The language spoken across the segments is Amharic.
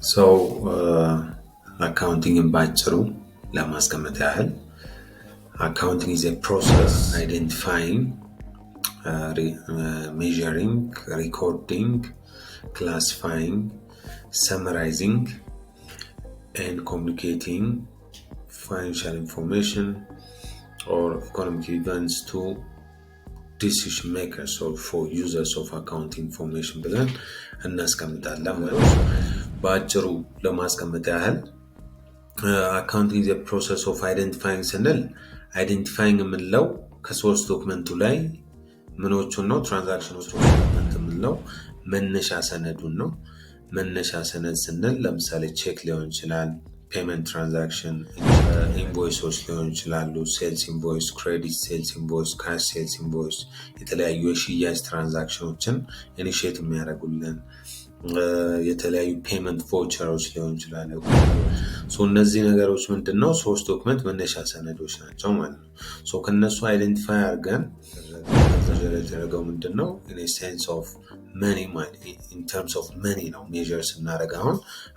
So accounting in ባጭሩ ለማስቀመጥ ያህል accounting is a process identifying, measuring, recording, classifying, summarizing and communicating financial information or economic events to decision makers or for users of accounting information ብለን እናስቀምጣለን ማለት ነው። ባጭሩ ለማስቀመጥ ያህል accounting is a process of identifying ስንል identifying የምንለው ከሶርስ ዶክመንቱ ላይ ምኖቹን ነው ትራንዛክሽኖች ዶክመንት የምንለው መነሻ ሰነዱን ነው። መነሻ ሰነድ ስንል ለምሳሌ ቼክ ሊሆን ይችላል፣ ፔመንት ትራንዛክሽን ኢንቮይሶች ሊሆን ይችላሉ፣ ሴልስ ኢንቮይስ፣ ክሬዲት ሴልስ ኢንቮይስ፣ ካሽ ሴልስ ኢንቮይስ፣ የተለያዩ የሽያጭ ትራንዛክሽኖችን ኢኒሺየት የሚያደርጉልን የተለያዩ ፔመንት ቮቸሮች ሊሆን ይችላሉ። እነዚህ ነገሮች ምንድነው? ሶስት ዶክመንት መነሻ ሰነዶች ናቸው ማለት ነው። ከነሱ አይደንቲፋይ አድርገን የተደረገው ምንድነው? in a sense of money, in terms of money ነው ሜዠር ስናደርግ። አሁን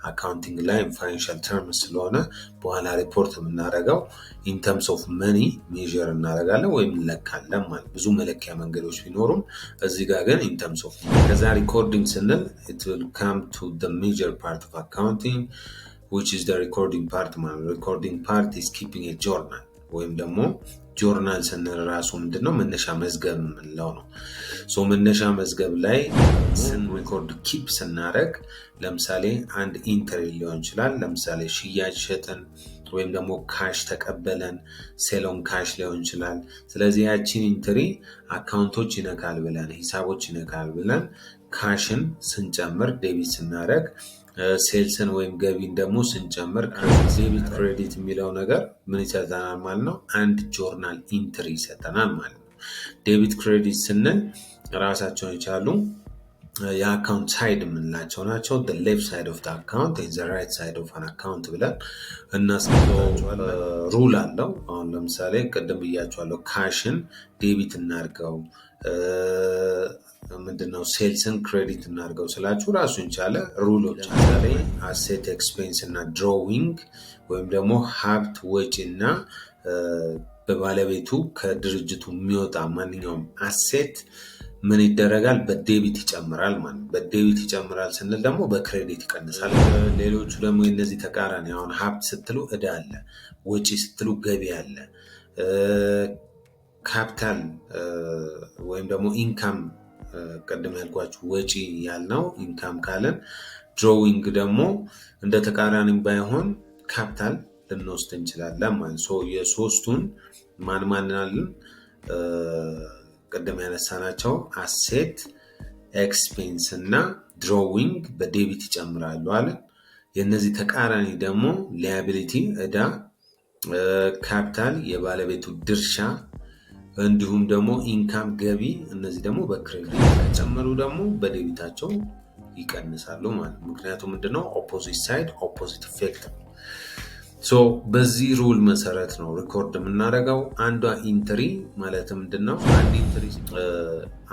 አካውንቲንግ ላይ ፋይናንሻል ተርምስ ስለሆነ በኋላ ሪፖርት የምናደርገው in terms of money ሜዠር እናደርጋለን ወይም እንለካለን ማለት። ብዙ መለኪያ መንገዶች ቢኖሩም እዚህ ጋር ግን in terms of ከዛ ሪኮርዲንግ ስንል it will come to the major part of accounting which is the recording part ማለት። recording part is keeping a journal ወይም ደግሞ ጆርናል ስንል ራሱ ምንድነው? መነሻ መዝገብ የምንለው ነው። መነሻ መዝገብ ላይ ሪኮርድ ኪፕ ስናደርግ ለምሳሌ አንድ ኢንተሪ ሊሆን ይችላል። ለምሳሌ ሽያጭ ሸጠን ወይም ደግሞ ካሽ ተቀበለን፣ ሴሎን ካሽ ሊሆን ይችላል። ስለዚህ ያቺን ኢንተሪ አካውንቶች ይነካል ብለን ሂሳቦች ይነካል ብለን ካሽን ስንጨምር ዴቢት ስናደርግ፣ ሴልስን ወይም ገቢን ደግሞ ስንጨምር ዴቢት ክሬዲት የሚለው ነገር ምን ይሰጠናል ማለት ነው? አንድ ጆርናል ኢንትሪ ይሰጠናል ማለት ነው። ዴቢት ክሬዲት ስንል ራሳቸውን የቻሉ የአካውንት ሳይድ የምንላቸው ናቸው። the left side of the account and the right side of an account ብለን እናስቀምጣቸዋለን። ሩል አለው። አሁን ለምሳሌ ቅድም ብያቸዋለሁ፣ ካሽን ዴቢት እናድርገው፣ ምንድነው ሴልስን ክሬዲት እናድርገው ስላችሁ ራሱን ቻለ ሩሎች አለ። አሴት ኤክስፔንስ እና ድሮዊንግ ወይም ደግሞ ሀብት ወጪና በባለቤቱ ከድርጅቱ የሚወጣ ማንኛውም አሴት ምን ይደረጋል? በዴቢት ይጨምራል ማለት። በዴቢት ይጨምራል ስንል ደግሞ በክሬዲት ይቀንሳል። ሌሎቹ ደግሞ እነዚህ ተቃራኒ። አሁን ሀብት ስትሉ ዕዳ አለ፣ ወጪ ስትሉ ገቢ አለ። ካፒታል ወይም ደግሞ ኢንካም ቀደም ያልኳችሁ ወጪ ያልነው ኢንካም ካለን፣ ድሮዊንግ ደግሞ እንደ ተቃራኒ ባይሆን ካፒታል ልንወስድ እንችላለን ማለት። የሶስቱን ማን አለን? ቀደም ያነሳናቸው አሴት ኤክስፔንስ እና ድሮዊንግ በዴቢት ይጨምራሉ አለ። የነዚህ ተቃራኒ ደግሞ ሊያቢሊቲ ዕዳ፣ ካፒታል የባለቤቱ ድርሻ፣ እንዲሁም ደግሞ ኢንካም ገቢ፣ እነዚህ ደግሞ በክሬዲት ከጨመሩ ደግሞ በዴቢታቸው ይቀንሳሉ ማለት። ምክንያቱም ምንድነው? ኦፖዚት ሳይድ ኦፖዚት ኢፌክት ነው። በዚህ ሩል መሰረት ነው ሪኮርድ የምናደርገው። አንዷ ኢንትሪ ማለት ምንድነው? አንድ ኢንትሪ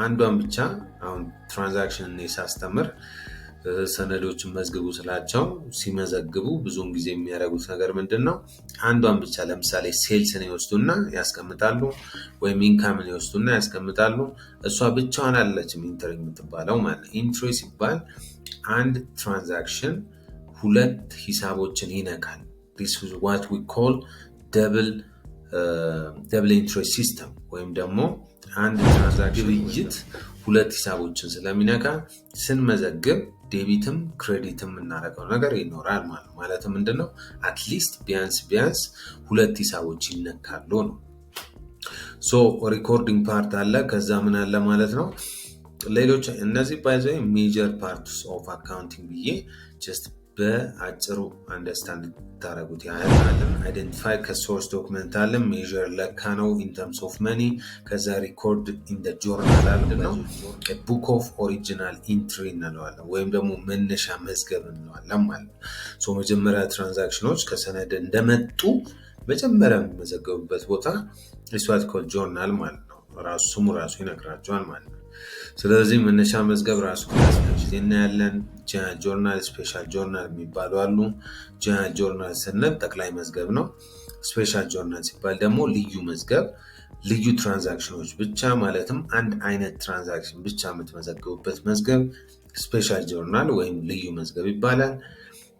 አንዷን ብቻ። አሁን ትራንዛክሽን ሳስተምር ሰነዶችን መዝግቡ ስላቸው ሲመዘግቡ ብዙውን ጊዜ የሚያደርጉት ነገር ምንድነው? አንዷን ብቻ ለምሳሌ ሴልስን ይወስዱና ያስቀምጣሉ፣ ወይም ኢንካምን ይወስዱና ያስቀምጣሉ። እሷ ብቻዋን አለችም ኢንትሪ የምትባለው ማለት። ኢንትሪ ሲባል አንድ ትራንዛክሽን ሁለት ሂሳቦችን ይነካል። This is what we call double entry system ወይም ደግሞ አንድ ትራንዛክሽን ግብይት ሁለት ሂሳቦችን ስለሚነካ ስንመዘግብ ዴቢትም ክሬዲትም የምናደርገው ነገር ይኖራል ማለት። ማለትም ምንድነው? አትሊስት ቢያንስ ሁለት ሂሳቦች ይነካሉ ነው። ሪኮርዲንግ ፓርት አለ። ከዛ ምን አለ ማለት ነው? ሌሎች እነዚህ ባይዘው ሜጀር ፓርትስ ኦፍ አካውንቲንግ ብዬ ጀስት በአጭሩ አንደርስታንድ ታረጉት ያህል አለን። አይደንቲፋይ ከሶርስ ዶክመንት አለ፣ ሜዠር ለካ ነው ኢን ተርምስ ኦፍ መኒ። ከዛ ሪኮርድ ኢን ዘ ጆርናል አለ ነው፣ ቡክ ኦፍ ኦሪጂናል ኢንትሪ እንለዋለን ወይም ደግሞ መነሻ መዝገብ እንለዋለን ማለት ነው። መጀመሪያ ትራንዛክሽኖች ከሰነድ እንደመጡ መጀመሪያ የሚመዘገቡበት ቦታ ኢስ ዋት ኮልድ ጆርናል ማለት ነው። ስሙ ራሱ ይነግራቸዋል ማለት ነው። ስለዚህ መነሻ መዝገብ ራሱ ክላስ ጊዜና ያለን ጆርናል ስፔሻል ጆርናል የሚባሉ አሉ። ጆርናል ስንል ጠቅላይ መዝገብ ነው። ስፔሻል ጆርናል ሲባል ደግሞ ልዩ መዝገብ ልዩ ትራንዛክሽኖች ብቻ ማለትም አንድ አይነት ትራንዛክሽን ብቻ የምትመዘግቡበት መዝገብ ስፔሻል ጆርናል ወይም ልዩ መዝገብ ይባላል።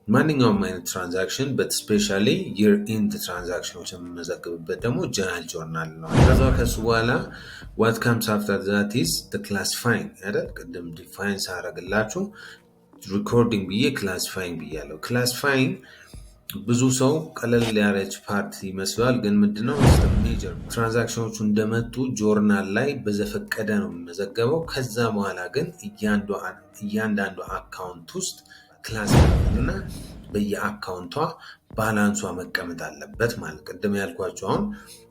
ማንኛውም አይነት ትራንዛክሽን በስፔሻሊ የር ኢንድ ትራንዛክሽኖች የምንመዘግብበት ደግሞ ጀነራል ጆርናል ነው። ከዛ ከሱ በኋላ what comes after that is the classifying አይደል? ቅድም ዲፋይን ሳደርግላችሁ ሪኮርዲንግ ብዬ ክላሲፋይንግ ብያለሁ። ክላሲፋይንግ ብዙ ሰው ቀለል ያለች ፓርት ይመስላል፣ ግን ምንድነው ሜጀር ትራንዛክሽኖቹ እንደመጡ ጆርናል ላይ በዘፈቀደ ነው የሚመዘገበው። ከዛ በኋላ ግን እያንዳንዱ አካውንት ውስጥ ክላስ እና በየአካውንቷ ባላንሷ መቀመጥ አለበት ማለት ቅድም ያልኳችሁ አሁን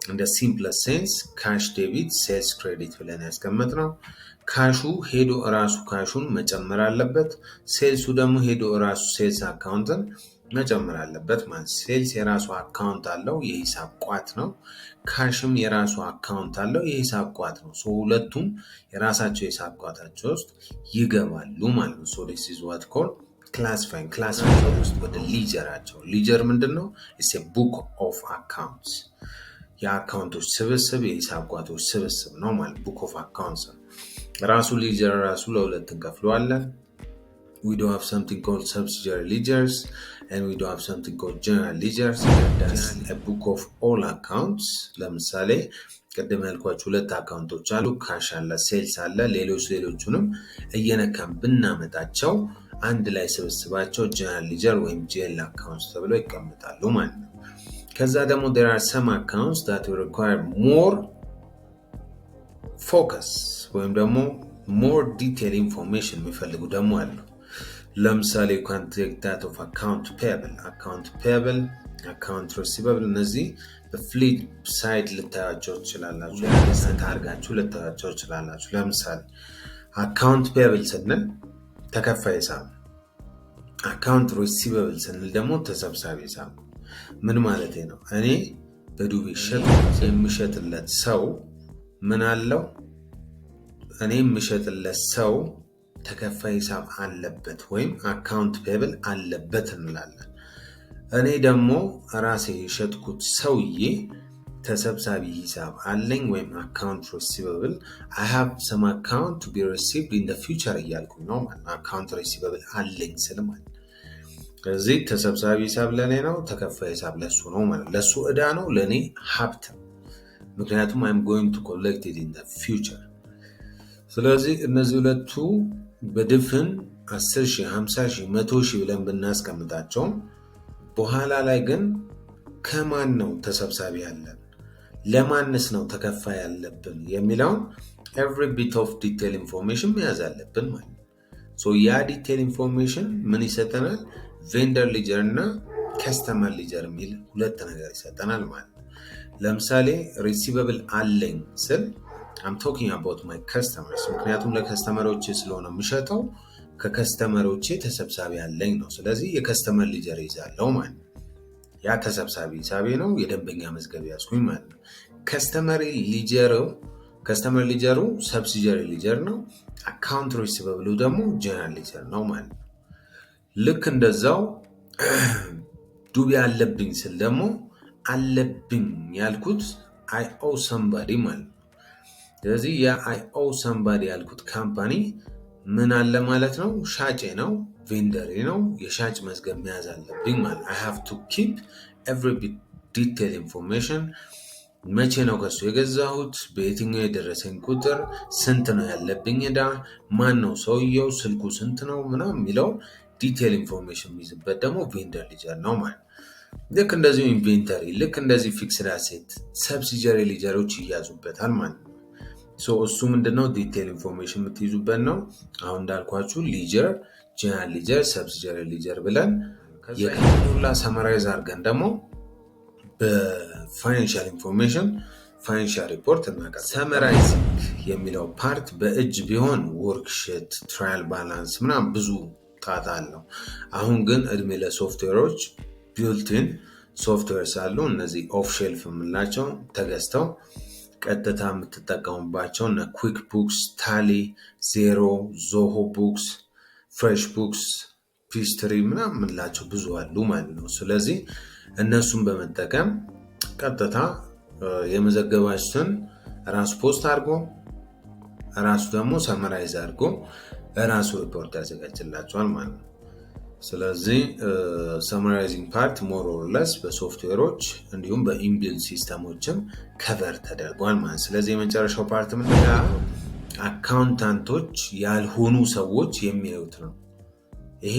እንደ ሲምፕለስ ሴንስ ካሽ ዴቢት ሴልስ ክሬዲት ብለን ያስቀመጥነው ካሹ ሄዶ ራሱ ካሹን መጨመር አለበት። ሴልሱ ደግሞ ሄዶ ራሱ ሴልስ አካውንትን መጨመር አለበት ማለት ሴልስ የራሱ አካውንት አለው የሂሳብ ቋት ነው። ካሽም የራሱ አካውንት አለው የሂሳብ ቋት ነው። ሁለቱም የራሳቸው የሂሳብ ቋታቸው ውስጥ ይገባሉ ማለት ነው። this is what called classifying ውስጥ ወደ ሊጀራቸው ሊጀር ምንድነው? it's a book of accounts የአካውንቶች ስብስብ የሂሳብ ቋቶች ስብስብ ነው ማለት book of accounts ራሱ ሊጀር ራሱ ለሁለት እንከፍለዋለን። we do have something called subsidiary ledgers and we do have something called general ledgers. That's a book of all accounts. ለምሳሌ ቀደም ያልኳችሁ ሁለት አካውንቶች አሉ ካሽ አለ ሴልስ አለ ሌሎቹንም እየነካን ብናመጣቸው አንድ ላይ ስብስባቸው general ledger ወይም GL accounts ተብለው ይቀመጣሉ ማለት ነው። ከዛ ደግሞ there are some accounts that will require more focus ወይም ደግሞ more detailed information የሚፈልጉ ደግሞ አሉ። ለምሳሌ you can take that of account payable account receivable እነዚህ በፍሊፕ ሳይድ ልታያቸው ትችላላችሁ ታርጋችሁ ልታያቸው ትችላላችሁ። ለምሳሌ account payable ስንል ተከፋይ ሂሳብ account receivable ስንል ደግሞ ተሰብሳቢ ሂሳብ ምን ማለት ነው? እኔ በዱቤ የምሸጥለት ሰው ምን አለው? እኔ የምሸጥለት ሰው ተከፋይ ሂሳብ አለበት ወይም አካውንት ፔብል አለበት እንላለን። እኔ ደግሞ ራሴ የሸጥኩት ሰውዬ ተሰብሳቢ ሂሳብ አለኝ ወይም አካውንት ሪሲቨብል I have some account to be received in the future እያልኩኝ ነው ማለት አካውንት ሪሲቨብል አለኝ ስል ማለት ስለዚህ ተሰብሳቢ ሂሳብ ለኔ ነው ተከፋይ ሂሳብ ለሱ ነው ማለት ለሱ ዕዳ ነው ለኔ ሀብት ምክንያቱም I'm going to collect it in the future። ስለዚህ እነዚህ ሁለቱ በድፍን 10,000 50,000 100,000 ብለን ብናስቀምጣቸው በኋላ ላይ ግን ከማን ነው ተሰብሳቢ ያለን ለማንስ ነው ተከፋይ ያለብን የሚለውን every bit of detail information መያዝ አለብን ማለት ነው። ያ ዲቴል ኢንፎርሜሽን ምን ይሰጠናል? ቬንደር ሊጀር እና ከስተመር ሊጀር የሚል ሁለት ነገር ይሰጠናል ማለት ነው። ለምሳሌ ሪሲቨብል አለኝ ስል I'm talking about my customers ምክንያቱም ለከስተመሮቼ ስለሆነ የምሸጠው ከከስተመሮቼ ተሰብሳቢ አለኝ ነው። ስለዚህ የከስተመር ሊጀር ይዛለው ማለት ነው። ያ ተሰብሳቢ ሂሳቤ ነው የደንበኛ መዝገብ ያዝኩኝ ማለት ነው። ከስተመር ሊጀሩ ሰብሲዲያሪ ሊጀር ነው። አካውንት ሪሲቨብሉ ደግሞ ጀነራል ሊጀር ነው ማለት ነው። ልክ እንደዛው ዱቤ አለብኝ ስል ደግሞ አለብኝ ያልኩት I owe somebody ማለት ነው። ስለዚህ ያ I owe somebody ያልኩት ካምፓኒ ምን አለ ማለት ነው? ሻጬ ነው ቬንደሬ ነው የሻጭ መዝገብ መያዝ አለብኝ ማለት I have to keep every detail information መቼ ነው ከሱ የገዛሁት በየትኛው የደረሰኝ ቁጥር ስንት ነው ያለብኝ ዕዳ ማን ነው ሰውየው ስልኩ ስንት ነው ምናምን የሚለው ዲቴል ኢንፎርሜሽን የሚይዝበት ደግሞ ቬንደር ሊጀር ነው ማለት ልክ እንደዚህ ኢንቬንተሪ ልክ እንደዚህ ፊክስድ አሴት ሰብሲዲያሪ ሊጀሮች ይያዙበታል ማለት ነው። እሱ ምንድነው ዲቴል ኢንፎርሜሽን የምትይዙበት ነው። አሁን እንዳልኳችሁ ሊጀር ጀነራል ሊጀር ሰብሲዲያሪ ሊጀር ብለን የሁላ ሰመራይዝ አድርገን ደግሞ በፋይናንሻል ኢንፎርሜሽን ፋይናንሻል ሪፖርት እናቀርብ። ሰመራይዚንግ የሚለው ፓርት በእጅ ቢሆን ወርክሺት ትራያል ባላንስ ምናምን ብዙ ጣጣ አለው። አሁን ግን እድሜ ለሶፍትዌሮች ቢልትን ሶፍትዌርስ አሉ። እነዚህ ኦፍ ሼልፍ የምንላቸው ተገዝተው ቀጥታ የምትጠቀሙባቸው እና ኩዊክ ቡክስ፣ ታሊ፣ ዜሮ፣ ዞሆ ቡክስ፣ ፍሬሽ ቡክስ፣ ፒስትሪ ምናምን የምንላቸው ብዙ አሉ ማለት ነው። ስለዚህ እነሱን በመጠቀም ቀጥታ የመዘገባችሁትን ራሱ ፖስት አድርጎ ራሱ ደግሞ ሰመራይዝ አድርጎ ራሱ ሪፖርት ያዘጋጅላችኋል ማለት ነው። ስለዚህ ሰመራይዚንግ ፓርት ሞር ኦር ለስ በሶፍትዌሮች እንዲሁም በኢንቢልድ ሲስተሞችም ከቨር ተደርጓል ማለት። ስለዚህ የመጨረሻው ፓርት ምንድነው? አካውንታንቶች ያልሆኑ ሰዎች የሚያዩት ነው። ይሄ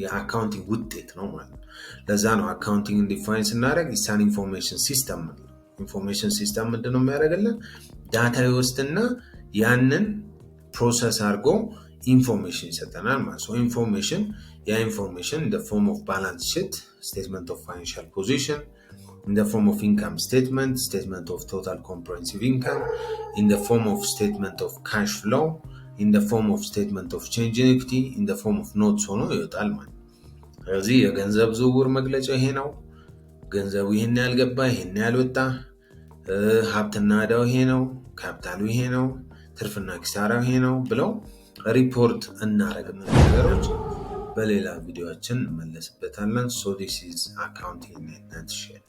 የአካውንቲንግ ውጤት ነው ማለት ነው። ለዛ ነው አካውንቲንግ ዲፋይን ስናደርግ ኢሳን ኢንፎርሜሽን ሲስተም ነው። ኢንፎርሜሽን ሲስተም ምንድነው የሚያደርግልን? ዳታ ይወስድና ያንን ፕሮሰስ አድርጎ ኢንፎርሜሽን ይሰጠናል ማለት ነው። ኢንፎርሜሽን in the form of balance sheet, statement of financial position, in the form of income statement, statement of total comprehensive income, in the form of statement of cash flow, in the form of statement of change in equity, in the form of notes ሆኖ ይወጣል ማለት ነው። ስለዚህ የገንዘብ ዝውውር መግለጫ ይሄ ነው። ገንዘቡ ይሄን ያልገባ ይሄን ያልወጣ፣ ሀብትና ዕዳው ይሄ ነው፣ ካፒታሉ ይሄ ነው፣ ትርፍና ኪሳራው ይሄ ነው ብለው ሪፖርት እናደርጋለን። ነገሮች በሌላ ቪዲዮአችን እንመለስበታለን። So this is accounting in a nutshell.